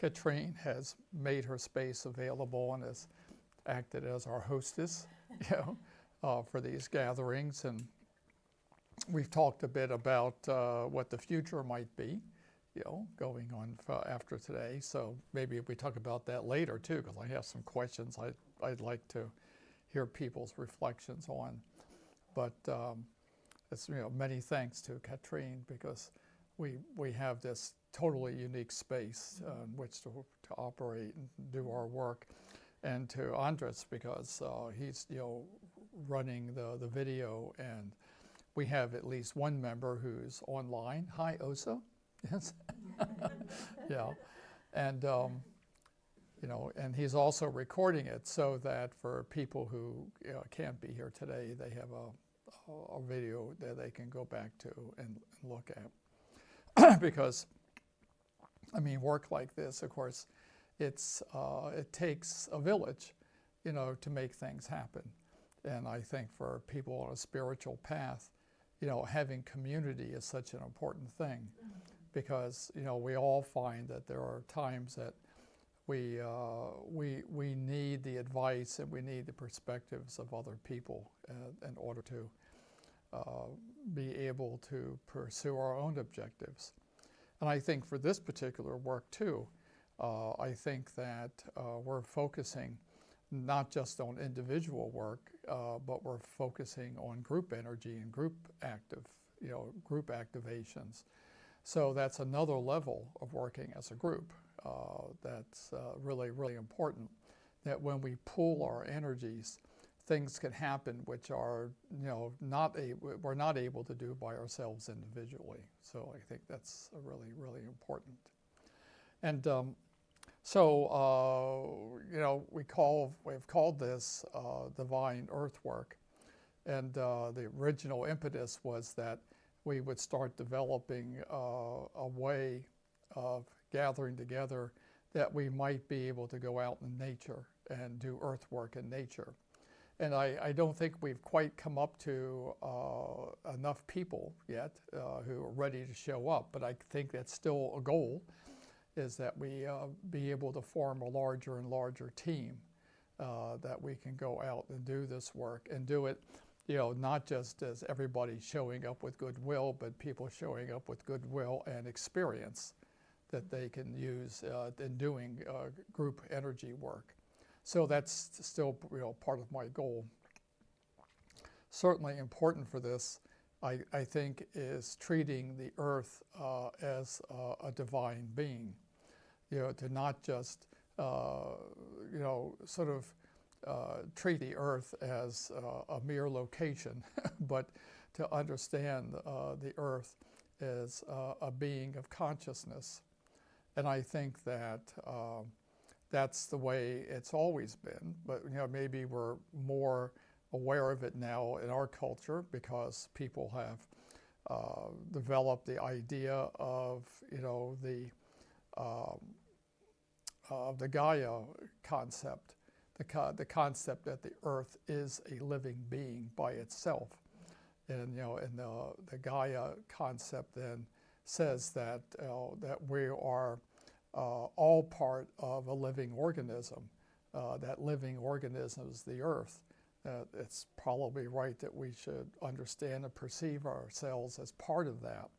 Katrine has made her space available and has acted as our hostess, you know, for these gatherings. And we've talked a bit about what the future might be, you know, going on after today. So maybe we talk about that later too, because I have some questions I'd like to hear people's reflections on. But it's, you know, many thanks to Katrine, because we have this totally unique space in which to operate and do our work, and to Andres, because he's, you know, running the video, and we have at least one member who's online. Hi, Osa. Yes. Yeah, and you know, and he's also recording it so that for people who, you know, can't be here today, they have a video that they can go back to and look at. Because, I mean, work like this, of course, it takes a village, you know, to make things happen. And I think for people on a spiritual path, you know, having community is such an important thing, because, you know, we all find that there are times that we need the advice and we need the perspectives of other people in order to be able to pursue our own objectives. And I think for this particular work too, I think that we're focusing not just on individual work, but we're focusing on group energy and group activations. So that's another level of working as a group. That's really, really important, that when we pool our energies, things can happen which are, you know, we're not able to do by ourselves individually. So I think that's really, really important. And you know, we've called this divine earthwork, and the original impetus was that we would start developing a way of gathering together that we might be able to go out in nature and do earthwork in nature. And I don't think we've quite come up to enough people yet who are ready to show up, but I think that's still a goal, is that we be able to form a larger and larger team that we can go out and do this work and do it, you know, not just as everybody showing up with goodwill, but people showing up with goodwill and experience that they can use in doing group energy work. So that's still, you know, part of my goal. Certainly important for this, I think, is treating the earth as a divine being. You know, to not just, you know, sort of treat the earth as a mere location, but to understand the earth as a being of consciousness. And I think that that's the way it's always been, but, you know, maybe we're more aware of it now in our culture because people have developed the idea of, you know, the Gaia concept, the concept that the earth is a living being by itself. And, you know, and the Gaia concept then says that, that we are all part of a living organism. That living organism is the earth. It's probably right that we should understand and perceive ourselves as part of that.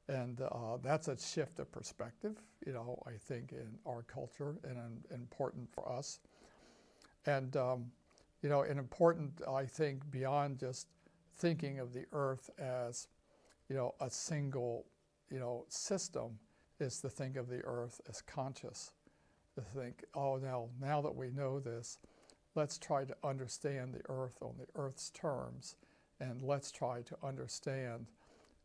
And that's a shift of perspective, you know, I think, in our culture, and important for us. And, you know, and important, I think, beyond just thinking of the earth as, you know, a single, you know, system, is to think of the earth as conscious. To think, oh, now that we know this, let's try to understand the earth on the earth's terms, and let's try to understand,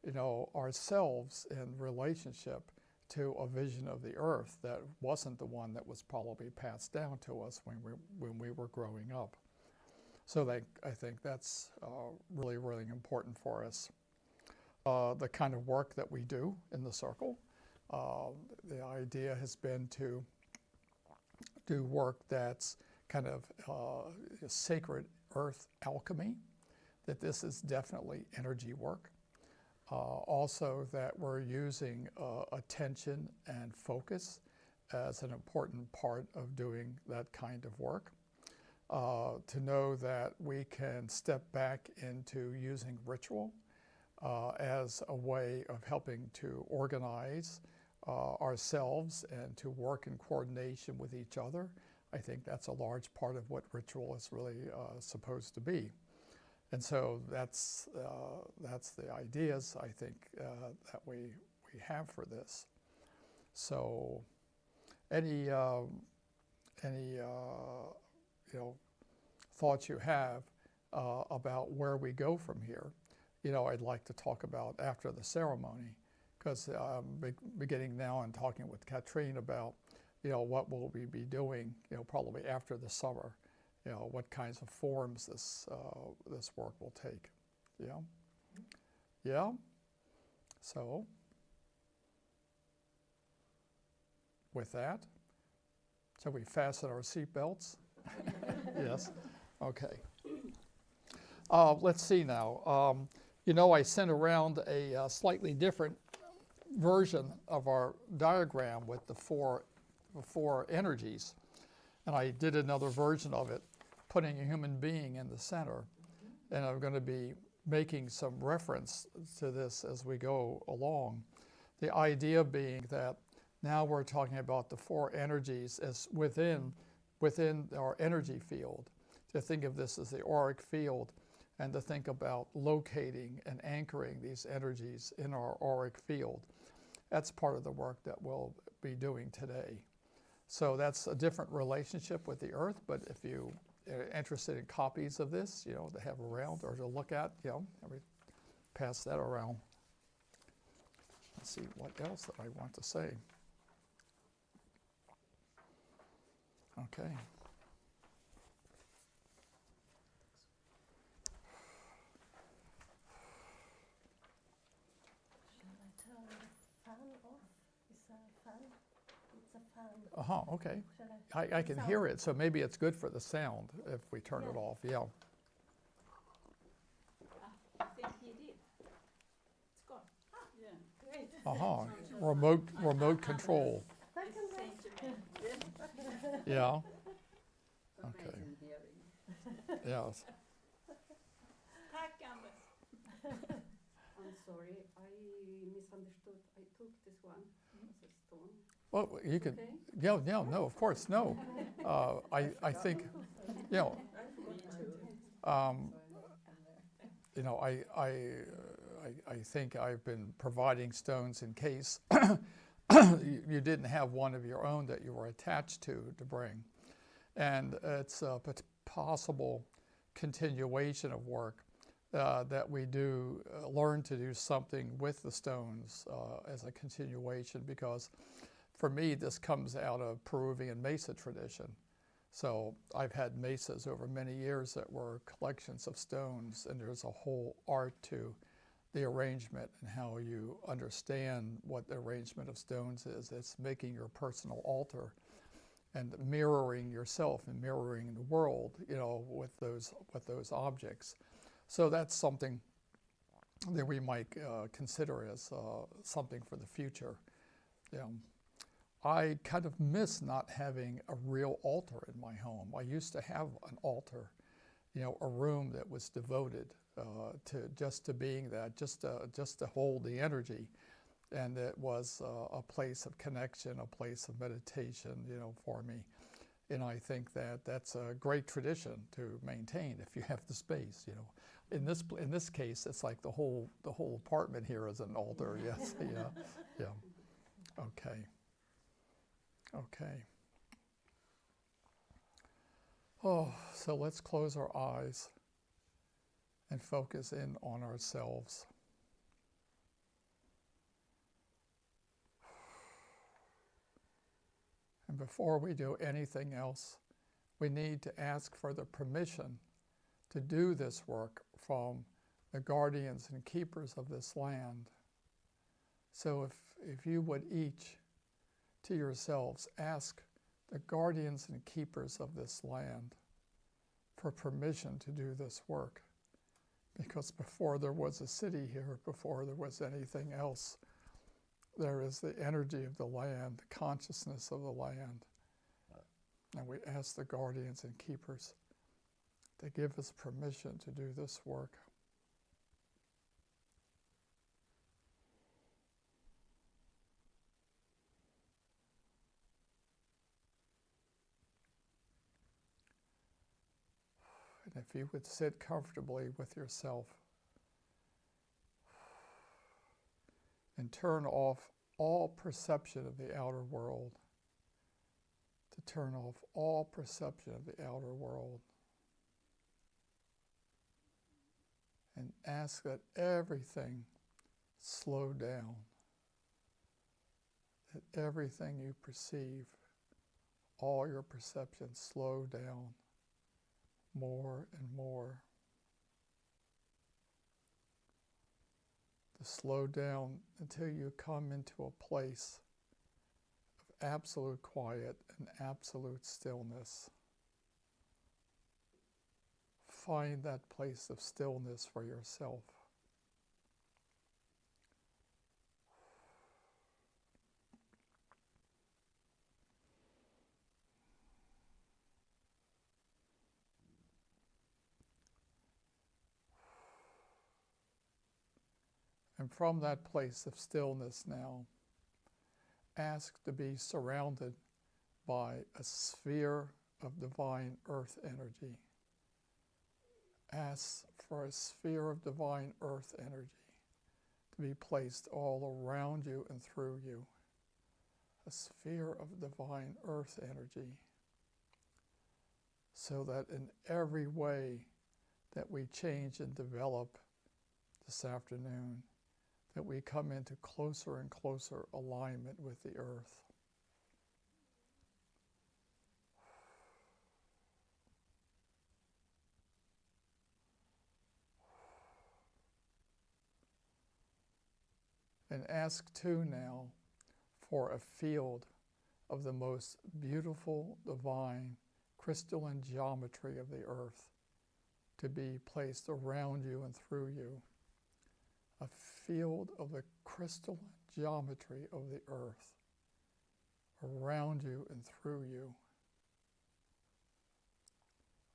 you know, ourselves in relationship to a vision of the earth that wasn't the one that was probably passed down to us when we were growing up. So I think that's really, really important for us. The kind of work that we do in the circle, the idea has been to do work that's kind of sacred earth alchemy, that this is definitely energy work. Also that we're using attention and focus as an important part of doing that kind of work. To know that we can step back into using ritual as a way of helping to organize ourselves and to work in coordination with each other. I think that's a large part of what ritual is really supposed to be. And so that's the ideas, I think, that we have for this. So any thoughts you have about where we go from here, I'd like to talk about after the ceremony, because I'm beginning now and talking with Katrine about, what will we be doing, probably after the summer, what kinds of forms this work will take. Yeah? Yeah? So, with that, shall we fasten our seatbelts? Yes? Okay. Let's see now. I sent around a slightly different version of our diagram with the four energies. And I did another version of it, putting a human being in the center. And I'm going to be making some reference to this as we go along. The idea being that now we're talking about the four energies as within our energy field. To think of this as the auric field, and to think about locating and anchoring these energies in our auric field. That's part of the work that we'll be doing today. So that's a different relationship with the earth, but if you are interested in copies of this, to have around or to look at, we pass that around. Let's see what else that I want to say. Okay. Okay. I can hear it, so maybe it's good for the sound if we turn it off. Yeah. I think he did. It's gone. Yeah. Great. Remote control. Yeah. Okay. Yes. Tack, Anders. I'm sorry, I misunderstood. I took this one as a stone. Well, you can. Okay. Yeah. No. Of course, no. I think, I think I've been providing stones in case you didn't have one of your own that you were attached to bring. And it's a possible continuation of work that we do learn to do something with the stones as a continuation, because for me this comes out of Peruvian mesa tradition. So I've had mesas over many years that were collections of stones, and there's a whole art to the arrangement and how you understand what the arrangement of stones is. It's making your personal altar and mirroring yourself and mirroring the world, with those objects. So that's something that we might consider as something for the future. I kind of miss not having a real altar in my home. I used to have an altar, a room that was devoted to being that, just to hold the energy. And it was a place of connection, a place of meditation, for me. And I think that that's a great tradition to maintain if you have the space, In this case, it's like the whole apartment here is an altar. Yes, yeah. Okay. Oh, so let's close our eyes and focus in on ourselves. And before we do anything else, we need to ask for the permission to do this work from the guardians and keepers of this land. So if you would each, to yourselves, ask the guardians and keepers of this land for permission to do this work. Because before there was a city here, before there was anything else, there is the energy of the land, the consciousness of the land. And we ask the guardians and keepers to give us permission to do this work. And if you would sit comfortably with yourself and turn off all perception of the outer world, to turn off all perception of the outer world, and ask that everything slow down, that everything you perceive, all your perceptions slow down more and more. To slow down until you come into a place of absolute quiet and absolute stillness. Find that place of stillness for yourself. And from that place of stillness now, ask to be surrounded by a sphere of divine earth energy. Ask for a sphere of divine earth energy to be placed all around you and through you. A sphere of divine earth energy, so that in every way that we change and develop this afternoon, that we come into closer and closer alignment with the earth. And ask too now for a field of the most beautiful, divine, crystalline geometry of the earth to be placed around you and through you. A field of the crystalline geometry of the earth around you and through you.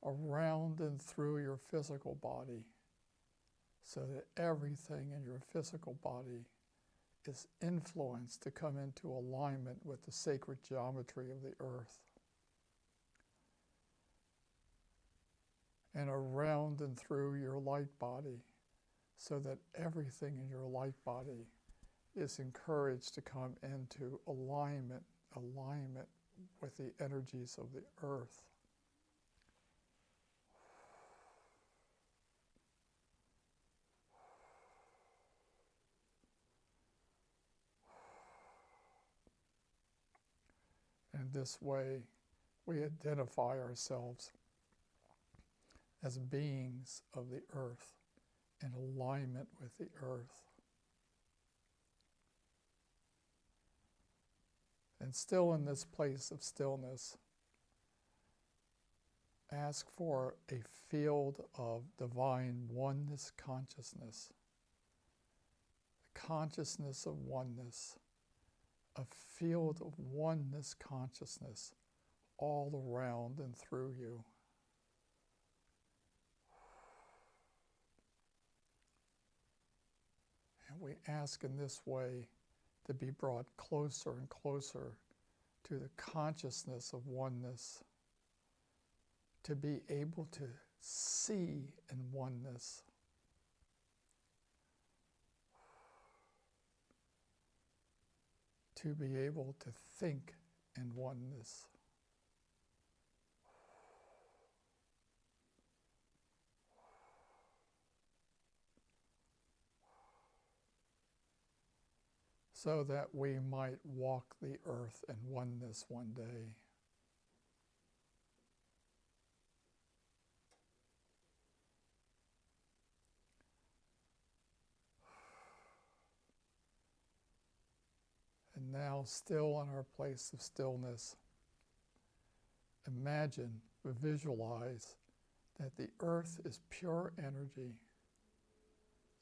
Around and through your physical body, so that everything in your physical body is influenced to come into alignment with the sacred geometry of the earth. And around and through your light body, so that everything in your light body is encouraged to come into alignment with the energies of the earth. And this way, we identify ourselves as beings of the earth, in alignment with the earth. And still in this place of stillness, ask for a field of divine oneness consciousness, the consciousness of oneness, a field of oneness consciousness all around and through you. And we ask in this way to be brought closer and closer to the consciousness of oneness, to be able to see in oneness. To be able to think in oneness. So that we might walk the earth in oneness one day. And now, still in our place of stillness, imagine, visualize that the earth is pure energy.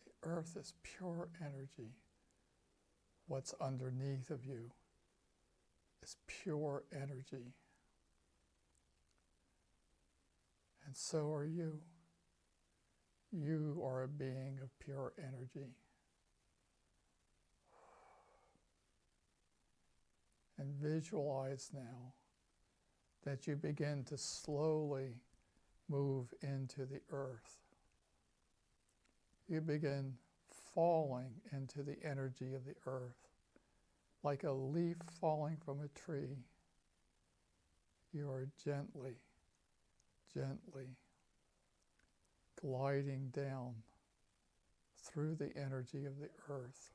The earth is pure energy, what's underneath of you is pure energy. And so are you. You are a being of pure energy. And visualize now that you begin to slowly move into the earth. You begin falling into the energy of the earth, like a leaf falling from a tree. You are gently, gently gliding down through the energy of the earth.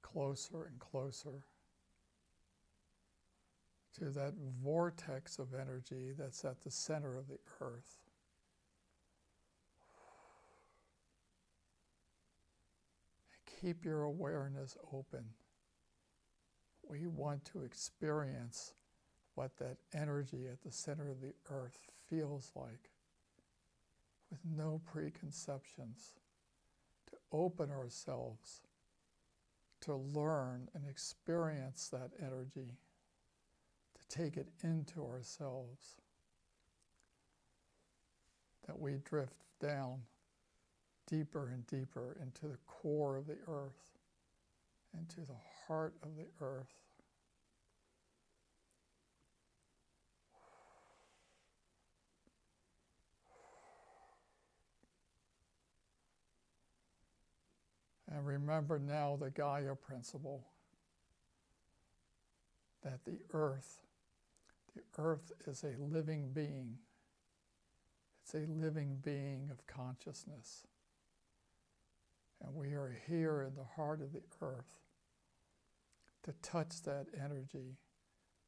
Closer and closer to that vortex of energy that's at the center of the earth. And keep your awareness open. We want to experience what that energy at the center of the earth feels like, with no preconceptions, to open ourselves to learn and experience that energy, to take it into ourselves, that we drift down deeper and deeper into the core of the earth, into the heart of the earth. And remember now the Gaia principle, that the earth is a living being. It's a living being of consciousness. And we are here in the heart of the earth to touch that energy,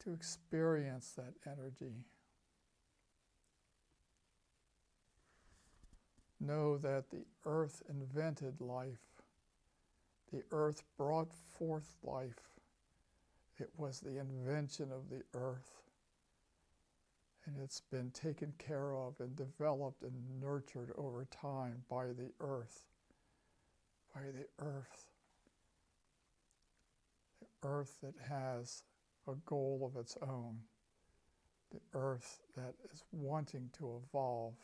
to experience that energy. Know that the earth invented life. The earth brought forth life. It was the invention of the earth. And it's been taken care of and developed and nurtured over time by the earth. By the earth. The earth that has a goal of its own. The earth that is wanting to evolve,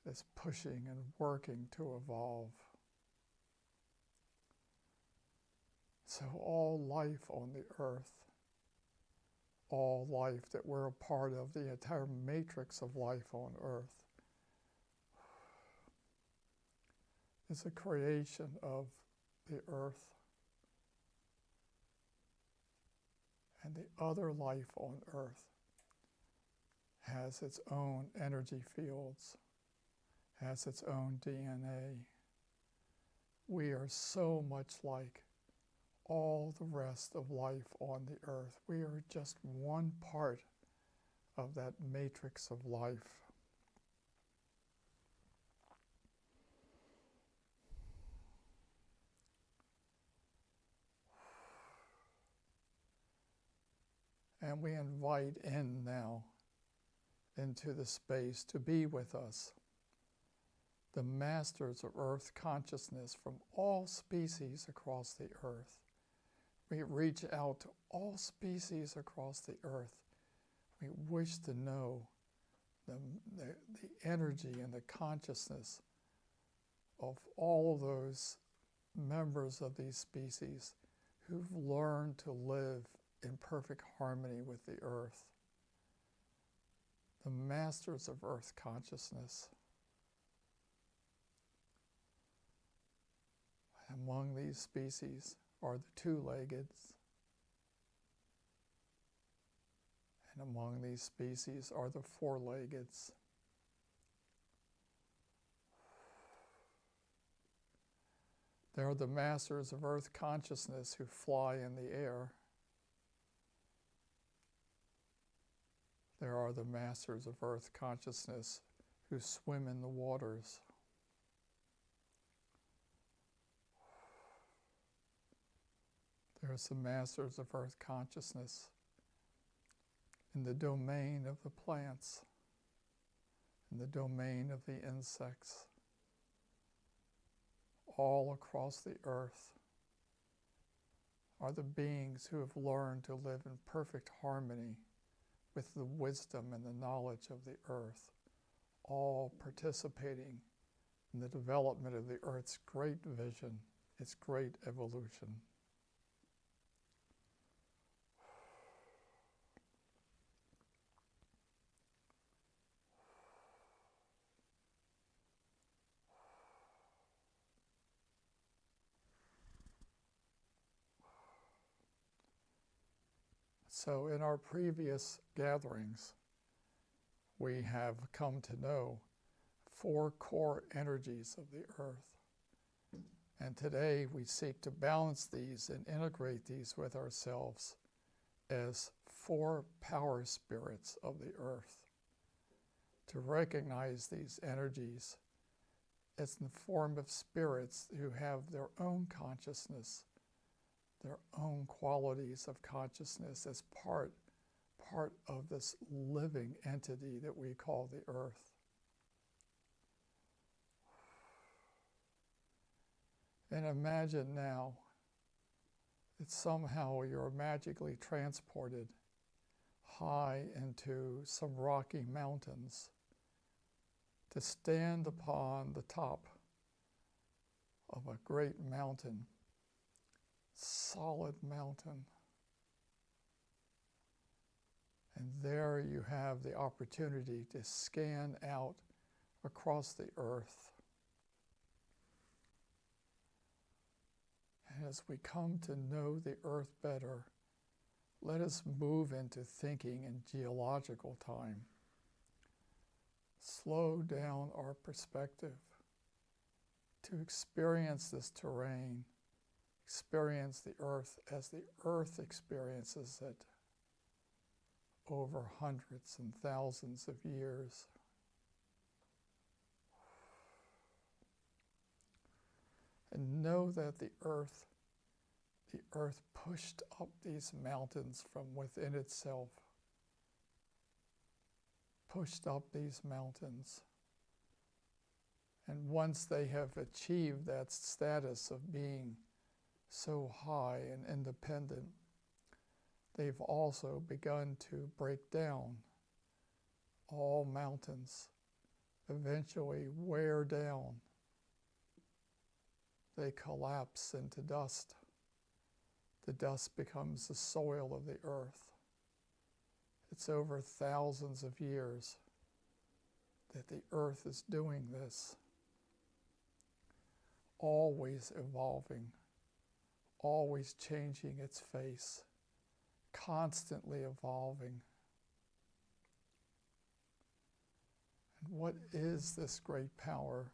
is pushing and working to evolve. So all life on the earth, all life that we're a part of, the entire matrix of life on earth, is a creation of the earth. And the other life on earth has its own energy fields, has its own DNA. We are so much like all the rest of life on the earth. We are just one part of that matrix of life. And we invite in now into the space to be with us, the masters of earth consciousness from all species across the earth. We reach out to all species across the earth. We wish to know the energy and the consciousness of all those members of these species who've learned to live in perfect harmony with the earth. The masters of earth consciousness. Among these species are the two-leggeds, and among these species are the four-leggeds. There are the masters of earth consciousness who fly in the air. There are the masters of earth consciousness who swim in the waters. There's the masters of earth consciousness in the domain of the plants, in the domain of the insects. all across the earth are the beings who have learned to live in perfect harmony with the wisdom and the knowledge of the earth, all participating in the development of the earth's great vision, its great evolution. So in our previous gatherings, we have come to know 4 core energies of the earth. And today we seek to balance these and integrate these with ourselves as 4 power spirits of the earth. To recognize these energies as in the form of spirits who have their own consciousness, their own qualities of consciousness as part of this living entity that we call the earth. And imagine now that somehow you're magically transported high into some rocky mountains to stand upon the top of a great mountain, solid mountain. And there you have the opportunity to scan out across the earth. And as we come to know the earth better, let us move into thinking in geological time. Slow down our perspective to experience this terrain, experience the earth as the earth experiences it over hundreds and thousands of years. And know that the earth pushed up these mountains from within itself, pushed up these mountains. And once they have achieved that status of being so high and independent, they've also begun to break down. All mountains eventually wear down. They collapse into dust. The dust becomes the soil of the earth. It's over thousands of years that the earth is doing this, always evolving, always changing its face, constantly evolving. And what is this great power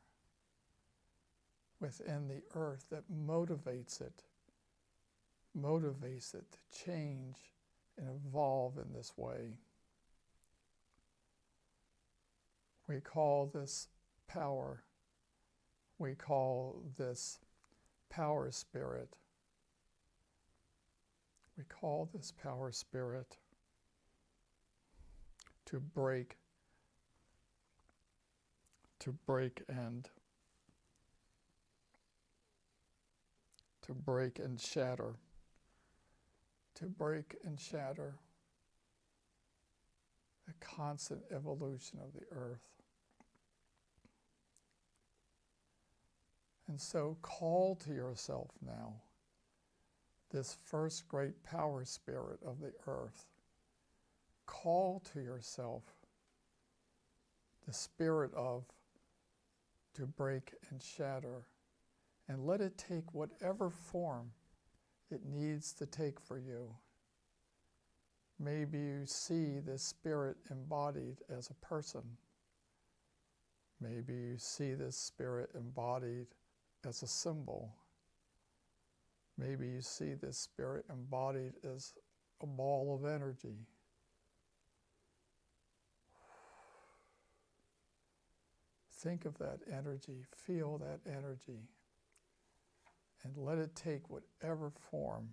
within the earth that motivates it to change and evolve in this way? We call this power. We call this power spirit. We call this power spirit to break and shatter. To break and shatter the constant evolution of the earth. And so call to yourself now this first great power spirit of the earth. Call to yourself the spirit of to break and shatter, and let it take whatever form it needs to take for you. Maybe you see this spirit embodied as a person. Maybe you see this spirit embodied as a symbol. Maybe you see this spirit embodied as a ball of energy. Think of that energy, feel that energy, and let it take whatever form,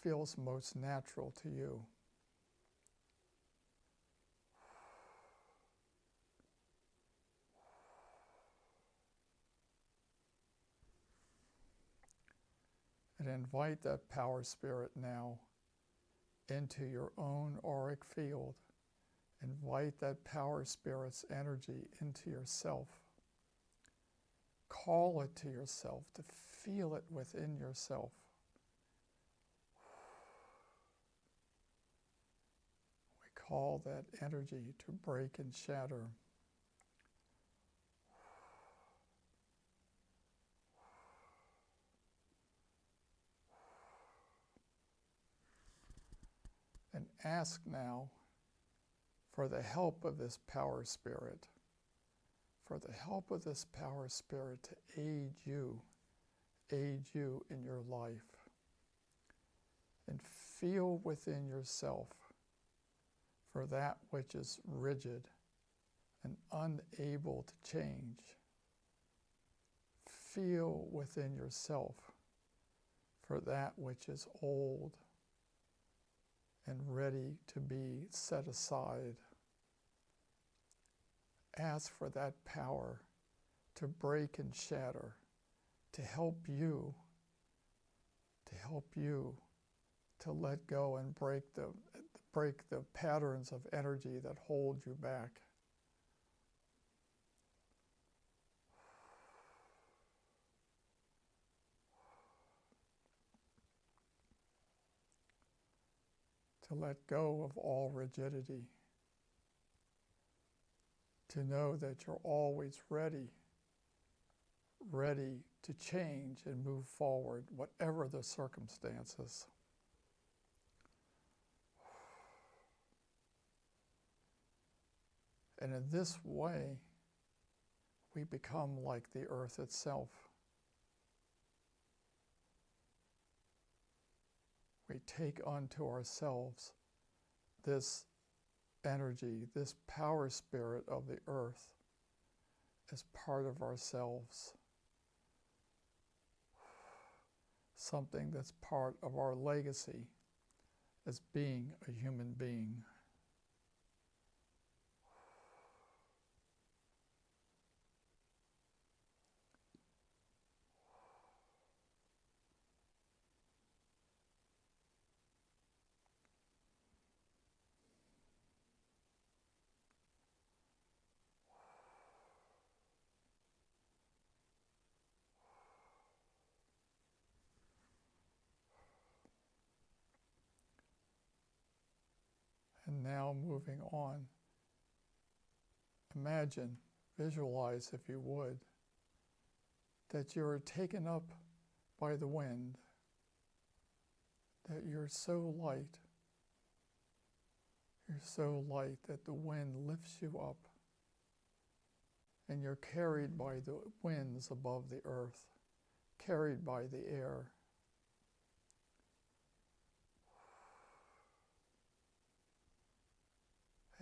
feels most natural to you. And invite that power spirit now into your own auric field. Invite that power spirit's energy into yourself. Call it to yourself, to feel it within yourself. We call that energy to break and shatter. And ask now for the help of this power spirit, for the help of this power spirit to aid you in your life. And feel within yourself for that which is rigid and unable to change. Feel within yourself for that which is old and ready to be set aside. Ask for that power to break and shatter, to help you to let go and break the patterns of energy that hold you back. To let go of all rigidity. To know that you're always ready to change and move forward, whatever the circumstances. And in this way, we become like the earth itself. We take unto ourselves this energy, this power spirit of the earth as part of ourselves. Something that's part of our legacy as being a human being. And now moving on, imagine, visualize if you would, that you're taken up by the wind, that you're so light that the wind lifts you up, and you're carried by the winds above the earth, carried by the air.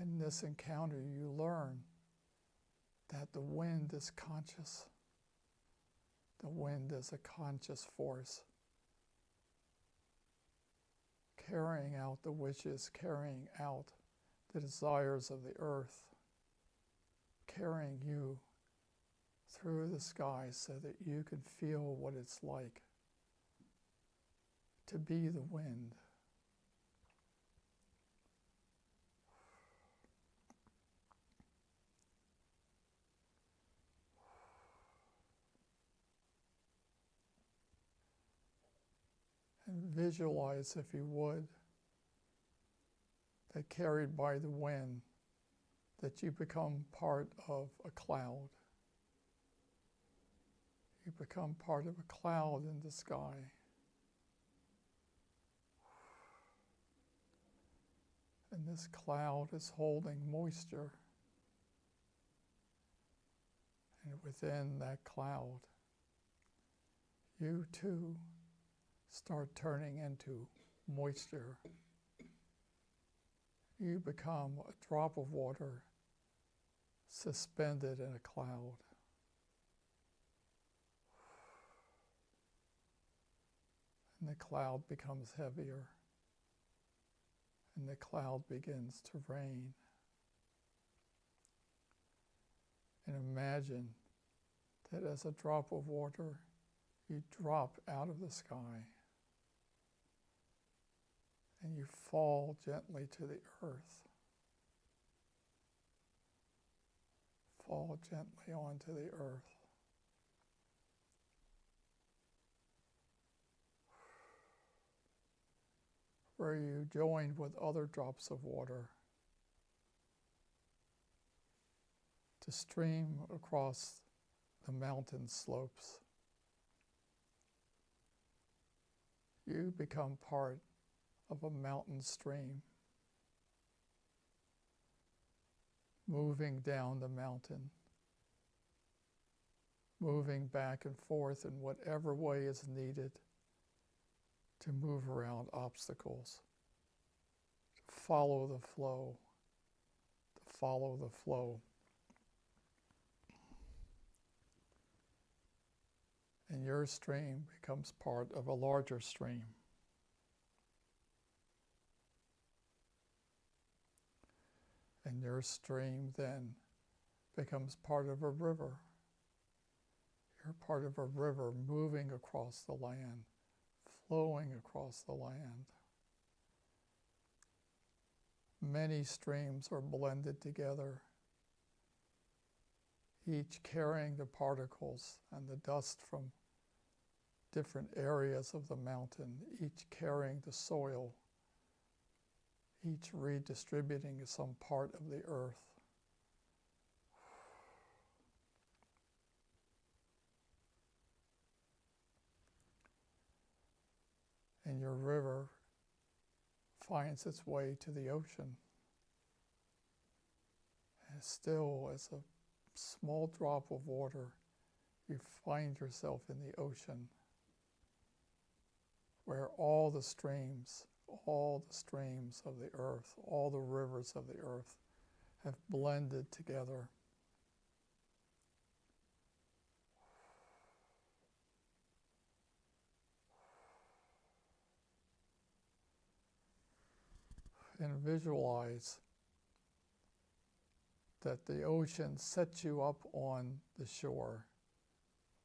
In this encounter, you learn that the wind is conscious. The wind is a conscious force, carrying out the wishes, carrying out the desires of the earth, carrying you through the sky so that you can feel what it's like to be the wind. And visualize, if you would, that carried by the wind, that you become part of a cloud. You become part of a cloud in the sky. And this cloud is holding moisture. And within that cloud, you too start turning into moisture. You become a drop of water suspended in a cloud. And the cloud becomes heavier, and the cloud begins to rain. And imagine that as a drop of water, you drop out of the sky and you fall gently to the earth. Fall gently onto the earth. Where you join with other drops of water to stream across the mountain slopes. You become part of a mountain stream, moving down the mountain, moving back and forth in whatever way is needed to move around obstacles, to follow the flow, to follow the flow. And your stream becomes part of a larger stream. And your stream then becomes part of a river. You're part of a river moving across the land, flowing across the land. Many streams are blended together, each carrying the particles and the dust from different areas of the mountain, each carrying the soil, each redistributing some part of the earth. And your river finds its way to the ocean. And still, as a small drop of water, you find yourself in the ocean, where all the streams of the earth, all the rivers of the earth have blended together. And visualize that the ocean sets you up on the shore,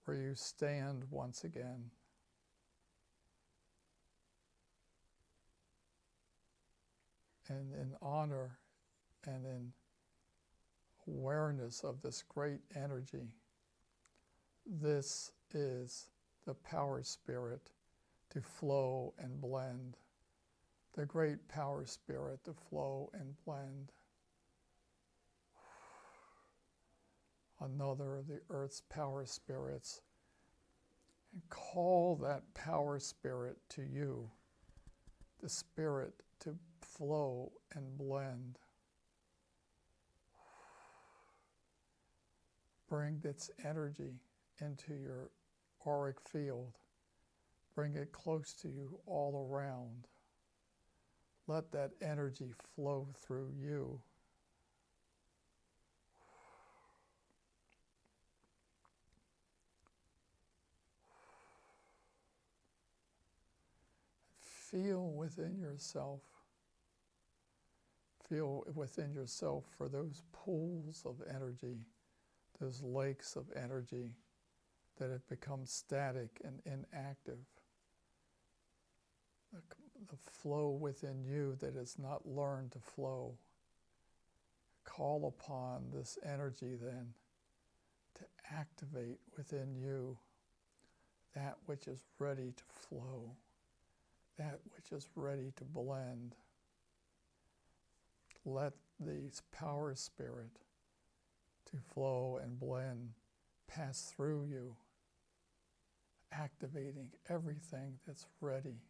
where you stand once again. And in honor and in awareness of this great energy, this is the power spirit to flow and blend. The great power spirit to flow and blend. Another of the earth's power spirits. And call that power spirit to you, the spirit to flow and blend. Bring its energy into your auric field. Bring it close to you all around. Let that energy flow through you. Feel within yourself for those pools of energy, those lakes of energy that have become static and inactive. The flow within you that has not learned to flow. Call upon this energy then to activate within you that which is ready to flow, that which is ready to blend. Let this power spirit to flow and blend pass through you, activating everything that's ready.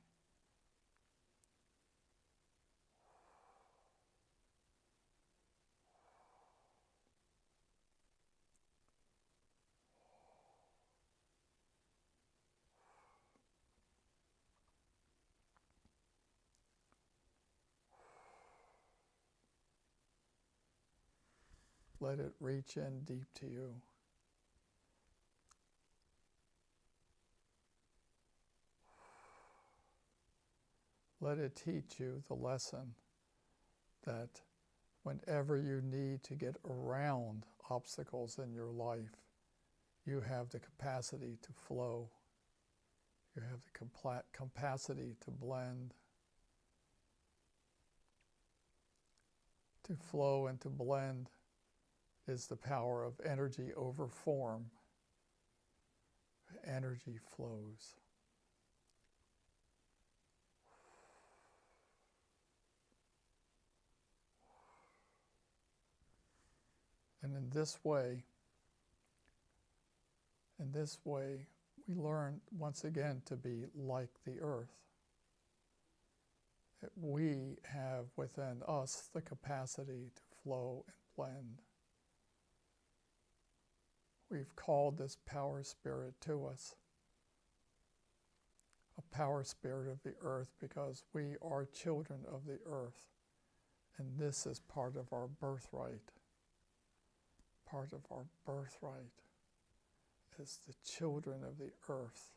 Let it reach in deep to you. Let it teach you the lesson that whenever you need to get around obstacles in your life, you have the capacity to flow. You have the capacity to blend. To flow and to blend is the power of energy over form. Energy flows. And in this way, we learn once again to be like the earth. That we have within us the capacity to flow and blend. We've called this power spirit to us, a power spirit of the earth, because we are children of the earth, and this is part of our birthright. Part of our birthright is the children of the earth.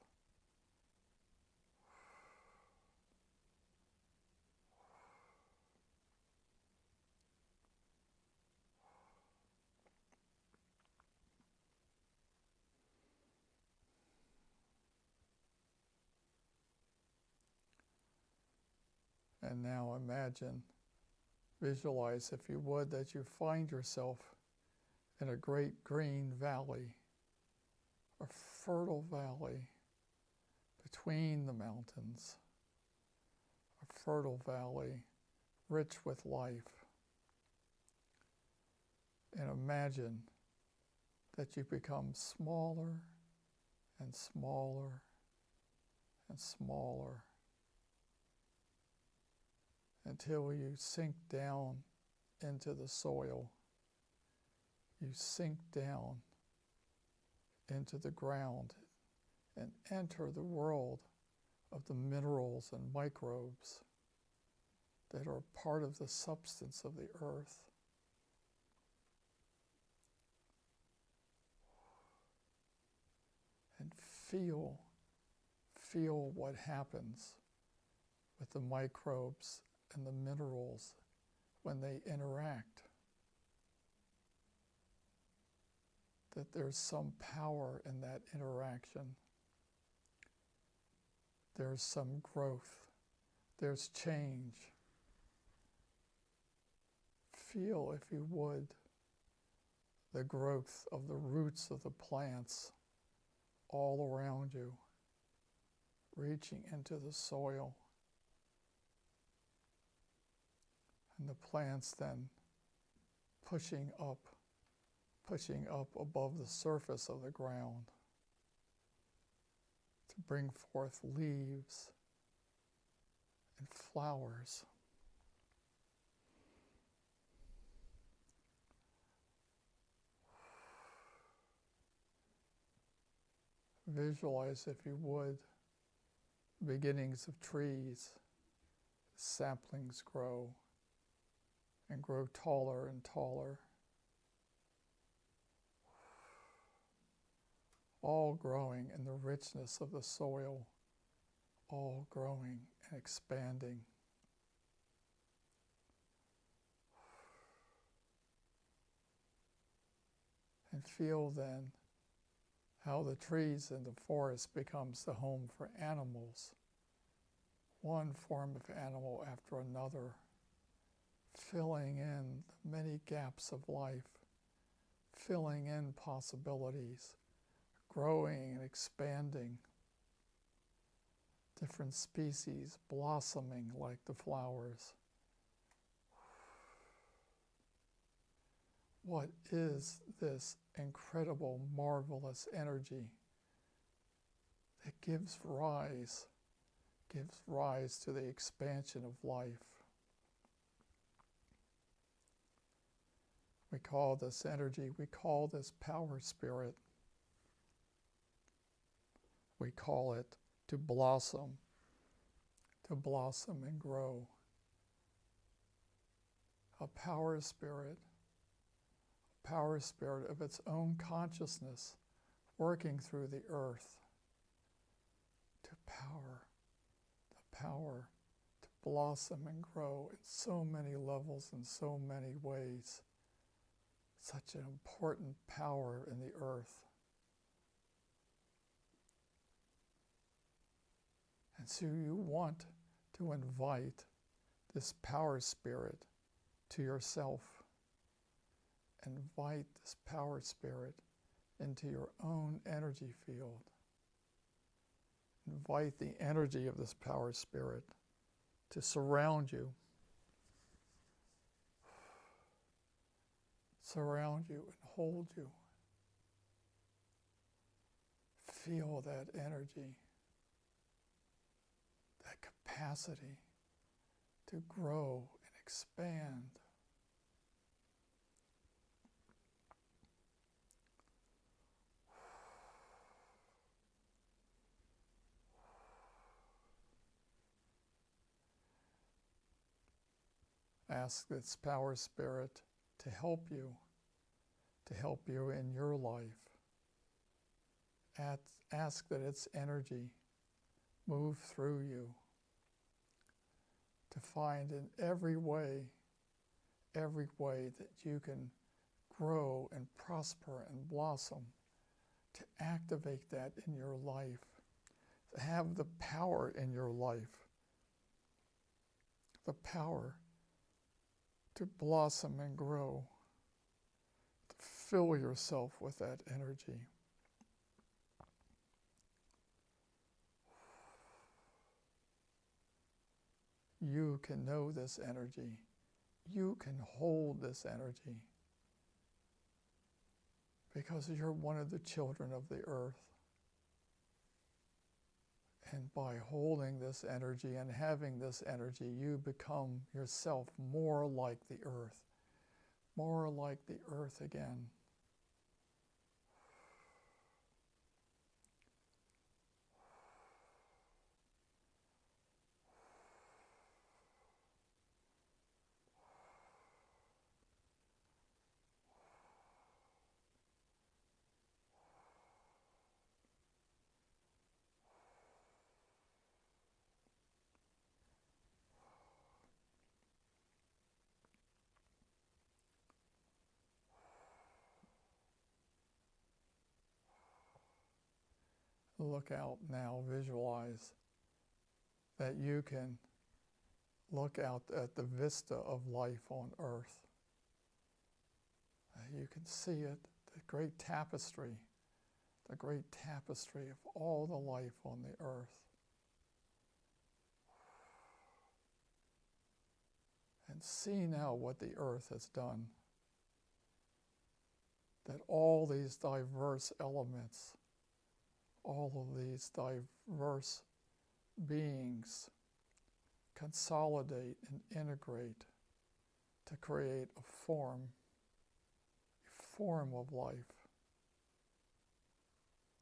And now imagine, visualize, if you would, that you find yourself in a great green valley, a fertile valley between the mountains, a fertile valley rich with life. And imagine that you become smaller and smaller and smaller until you sink down into the soil. You sink down into the ground and enter the world of the minerals and microbes that are part of the substance of the earth. And feel what happens with the microbes and the minerals when they interact. That there's some power in that interaction. There's some growth. There's change. Feel, if you would, the growth of the roots of the plants all around you, reaching into the soil. And the plants then pushing up above the surface of the ground to bring forth leaves and flowers. Visualize, if you would, beginnings of trees. Saplings grow and grow taller and taller. All growing in the richness of the soil, all growing and expanding. And feel then how the trees in the forest becomes the home for animals, one form of animal after another, filling in the many gaps of life, filling in possibilities, growing and expanding, different species blossoming like the flowers. What is this incredible, marvelous energy that gives rise to the expansion of life? We call this energy, we call this power spirit. We call it to blossom and grow. A power spirit of its own consciousness working through the earth to the power to blossom and grow in so many levels, in so many ways. Such an important power in the earth. And so you want to invite this power spirit to yourself. Invite this power spirit into your own energy field. Invite the energy of this power spirit to surround you. Surround you and hold you. Feel that energy, that capacity to grow and expand. Ask this power spirit to help you in your life. Ask that its energy move through you to find in every way that you can grow and prosper and blossom, to activate that in your life, to have the power in your life, the power to blossom and grow, to fill yourself with that energy. You can know this energy. You can hold this energy because you're one of the children of the earth. And by holding this energy and having this energy, you become yourself more like the earth again. Look out now, visualize that you can look out at the vista of life on earth. You can see it, the great tapestry of all the life on the earth. And see now what the earth has done. That all these diverse elements, all of these diverse beings consolidate and integrate to create a form of life.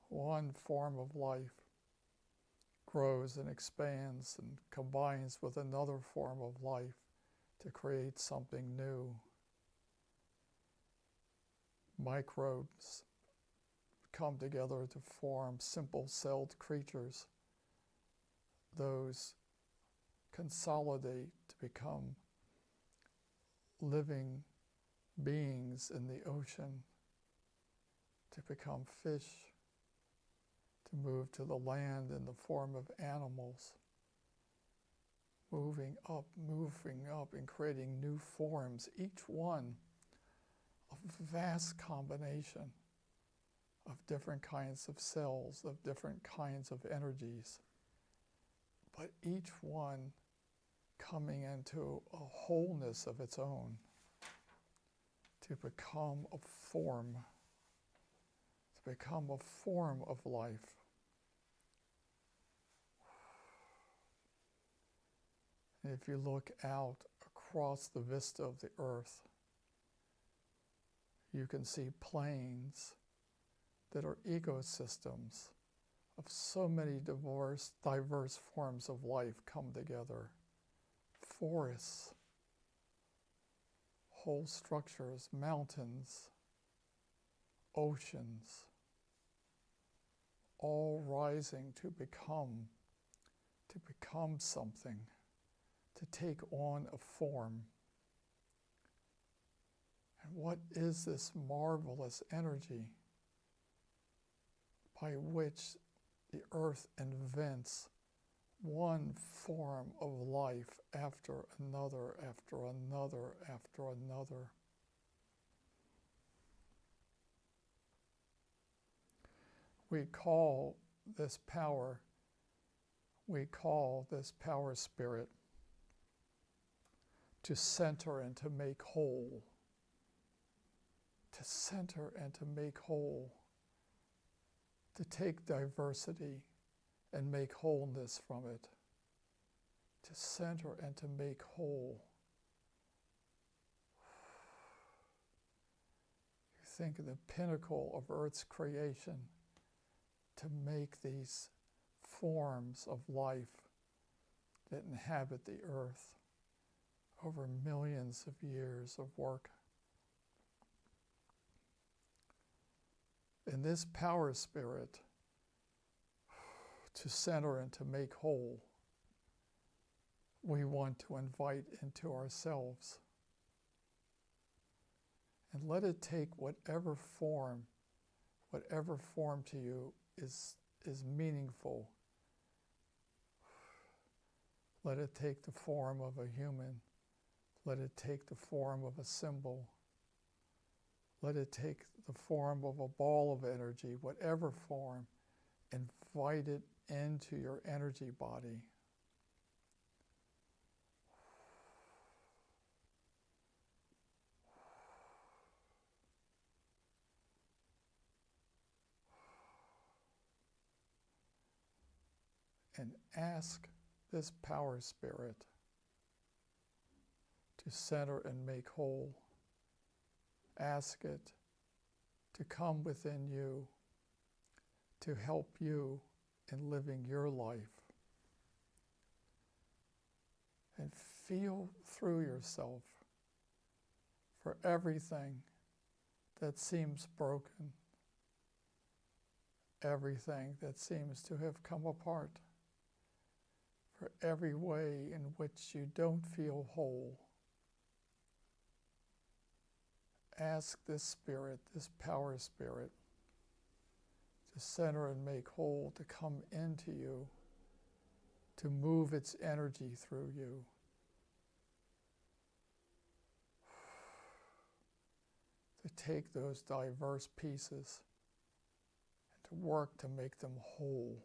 One form of life grows and expands and combines with another form of life to create something new. Microbes come together to form simple-celled creatures. Those consolidate to become living beings in the ocean, to become fish, to move to the land in the form of animals, moving up and creating new forms, each one a vast combination of different kinds of cells, of different kinds of energies, but each one coming into a wholeness of its own to become a form of life. And if you look out across the vista of the earth, you can see plains that are ecosystems of so many diverse forms of life come together. Forests, whole structures, mountains, oceans, all rising to become something, to take on a form. And what is this marvelous energy by which the earth invents one form of life after another, after another, after another. We call this power spirit to center and to make whole. To center and to make whole. To take diversity and make wholeness from it. To center and to make whole. You think of the pinnacle of Earth's creation, to make these forms of life that inhabit the earth over millions of years of work. In this power spirit, to center and to make whole, we want to invite into ourselves. And let it take whatever form to you is meaningful. Let it take the form of a human. Let it take the form of a symbol. Let it take the form of a ball of energy, whatever form. Invite it into your energy body. And ask this power spirit to center and make whole. Ask it to come within you, to help you in living your life. And feel through yourself for everything that seems broken, everything that seems to have come apart, for every way in which you don't feel whole. Ask this spirit, this power spirit, to center and make whole, to come into you, to move its energy through you. To take those diverse pieces and to work to make them whole.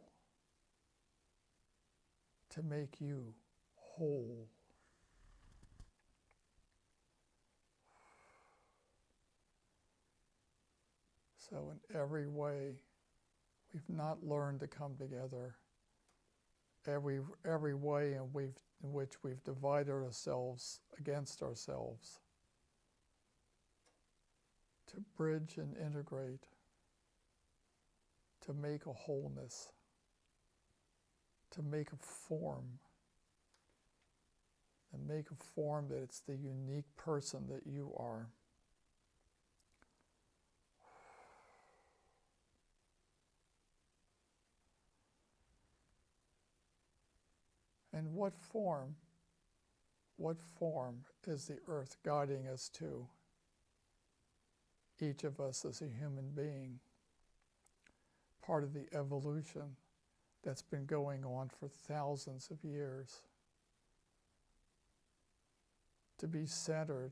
To make you whole. So in every way, we've not learned to come together. Every way in which we've divided ourselves against ourselves. To bridge and integrate. To make a wholeness. To make a form. And make a form that it's the unique person that you are. And what form is the earth guiding us to? Each of us as a human being, part of the evolution that's been going on for thousands of years. To be centered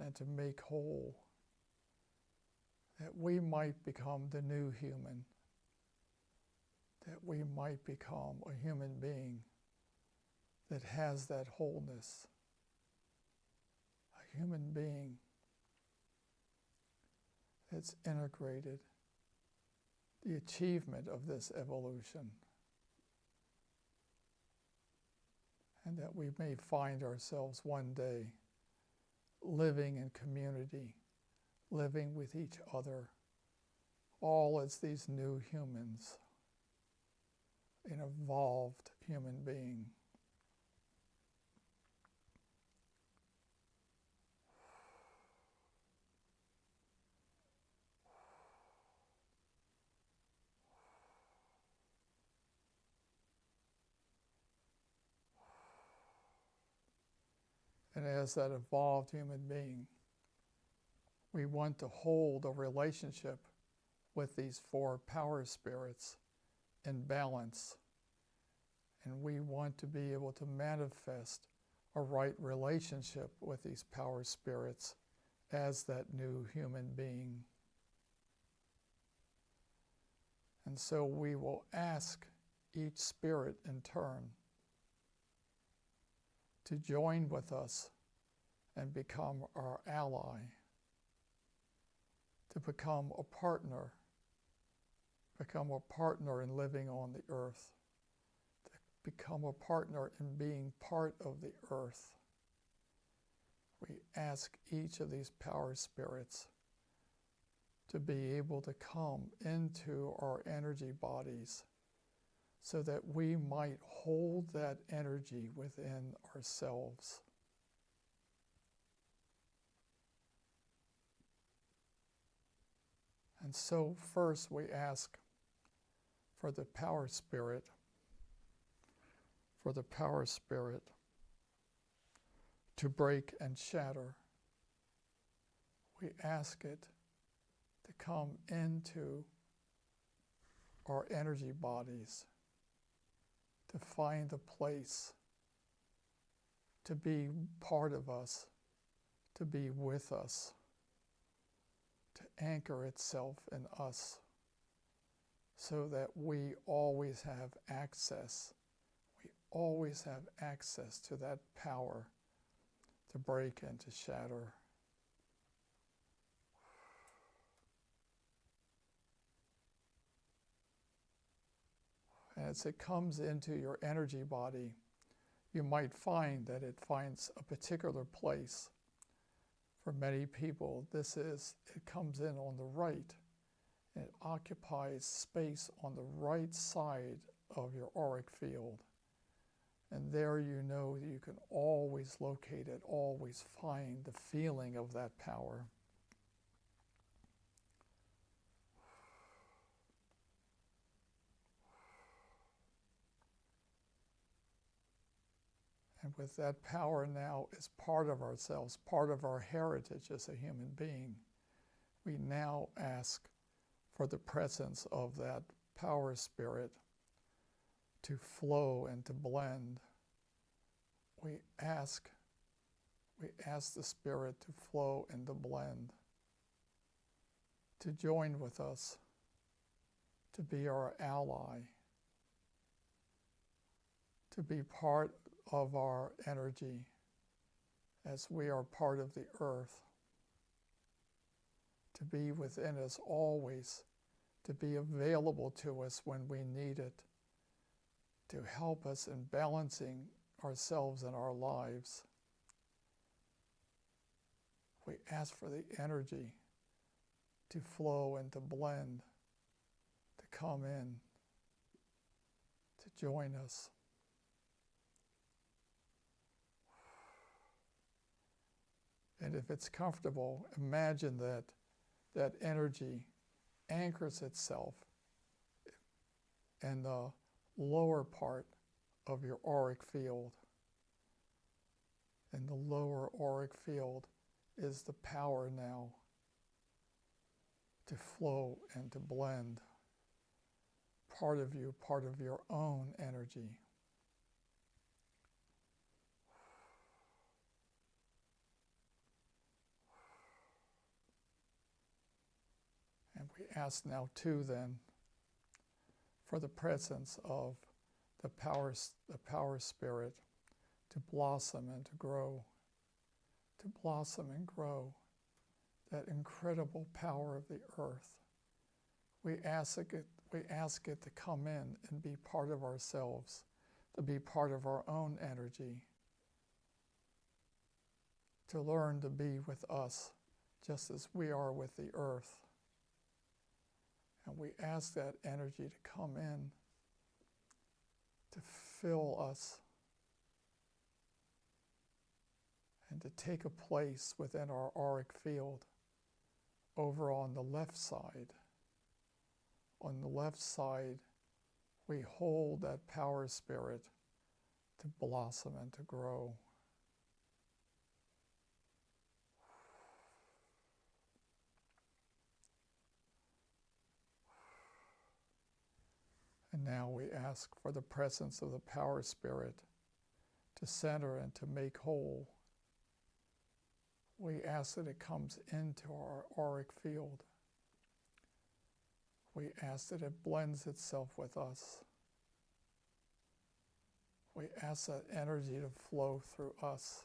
and to make whole, that we might become the new human, that we might become a human being that has that wholeness, a human being that's integrated, the achievement of this evolution, and that we may find ourselves one day living in community, living with each other, all as these new humans, an evolved human being. And as that evolved human being, we want to hold a relationship with these four power spirits in balance and we want to be able to manifest a right relationship with these power spirits as that new human being. And so we will ask each spirit in turn to join with us and become our ally, to become a partner in living on the earth, to become a partner in being part of the earth. We ask each of these power spirits to be able to come into our energy bodies so that we might hold that energy within ourselves. And so first we ask for the power spirit, to break and shatter. We ask it to come into our energy bodies, to find a place, to be part of us, to be with us, to anchor itself in us, so that we always have access to that power to break and to shatter. As it comes into your energy body, you might find that it finds a particular place. For many people, it comes in on the right, and it occupies space on the right side of your auric field. And there you know that you can always locate it, always find the feeling of that power. And with that power now as part of ourselves, part of our heritage as a human being, we now ask for the presence of that power spirit to flow and to blend. We ask the spirit to flow and to blend, to join with us, to be our ally, to be part of our energy as we are part of the earth, to be within us always, to be available to us when we need it, to help us in balancing ourselves and our lives. We ask for the energy to flow and to blend, to come in, to join us. And if it's comfortable, imagine that that energy anchors itself in the lower part of your auric field. In the lower auric field is the power now to flow and to blend. Part of you, part of your own energy. And we ask now too then for the presence of the power spirit to blossom and to grow, that incredible power of the earth. We ask it to come in and be part of ourselves, to be part of our own energy, to learn to be with us just as we are with the earth. And we ask that energy to come in, to fill us, and to take a place within our auric field over on the left side. On the left side, we hold that power spirit to blossom and to grow. And now we ask for the presence of the power spirit to center and to make whole. We ask that it comes into our auric field. We ask that it blends itself with us. We ask that energy to flow through us.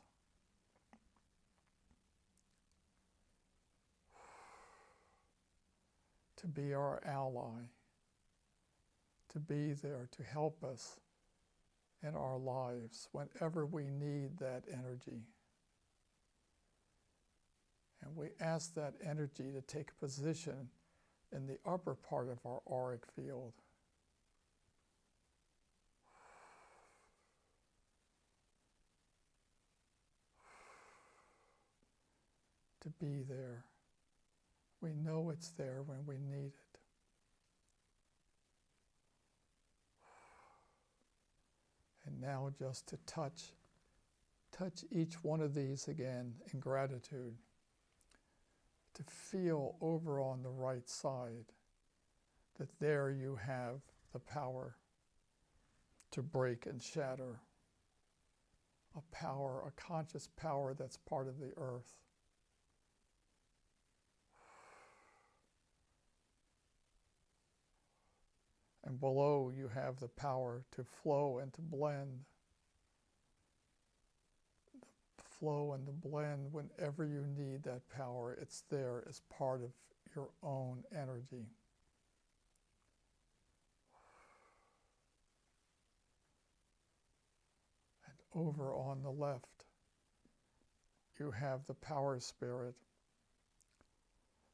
To be our ally, to be there to help us in our lives whenever we need that energy. And we ask that energy to take position in the upper part of our auric field. To be there. We know it's there when we need it. And now just to touch each one of these again in gratitude. To feel over on the right side that there you have the power to break and shatter. A power, a conscious power that's part of the earth. And below you have the power to flow and to blend. The flow and the blend, whenever you need that power, it's there as part of your own energy. And over on the left, you have the power spirit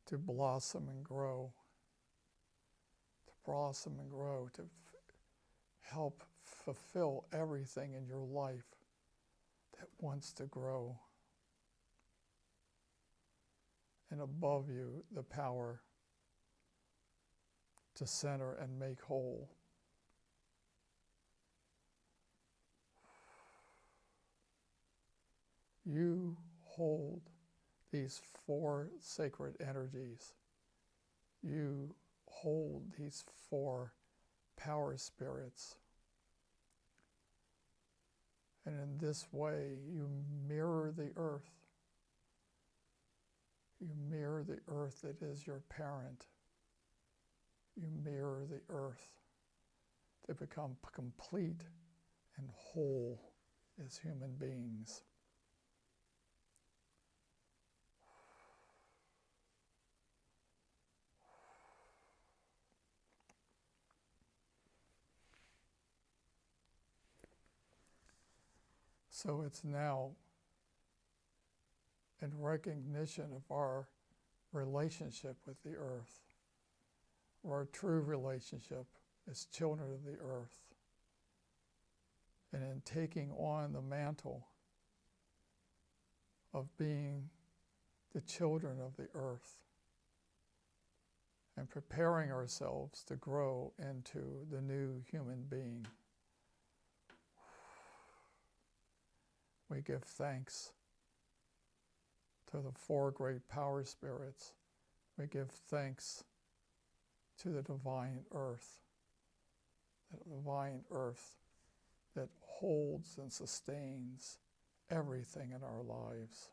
to blossom and grow. Blossom and grow, to help fulfill everything in your life that wants to grow. And above you, the power to center and make whole. You hold these 4 sacred energies. You hold these 4 power spirits. And in this way, you mirror the earth. You mirror the earth that is your parent. You mirror the earth to become complete and whole as human beings. So it's now in recognition of our relationship with the earth, our true relationship as children of the earth, and in taking on the mantle of being the children of the earth and preparing ourselves to grow into the new human being. We give thanks to the 4 great power spirits. We give thanks to the divine earth that holds and sustains everything in our lives.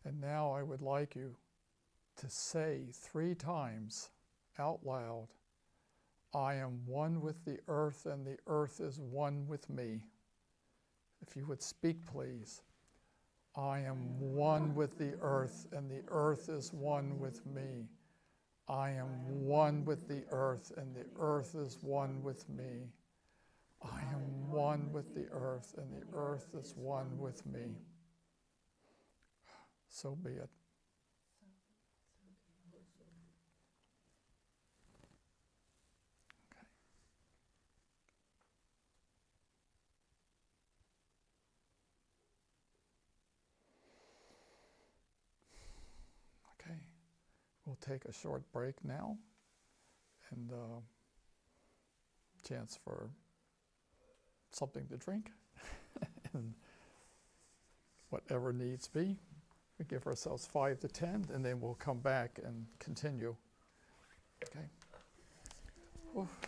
And now I would like you to say 3 times out loud, I am one with the earth, and the earth is one with me. If you would speak, please. I am one with the earth, and the earth is one with me. I am one with the earth, and the earth is one with me. I am one with the earth, and the earth is one with me. So be it. Okay, we'll take a short break now, and chance for something to drink and whatever needs be. We give ourselves 5 to 10, and then we'll come back and continue. Okay. Oof.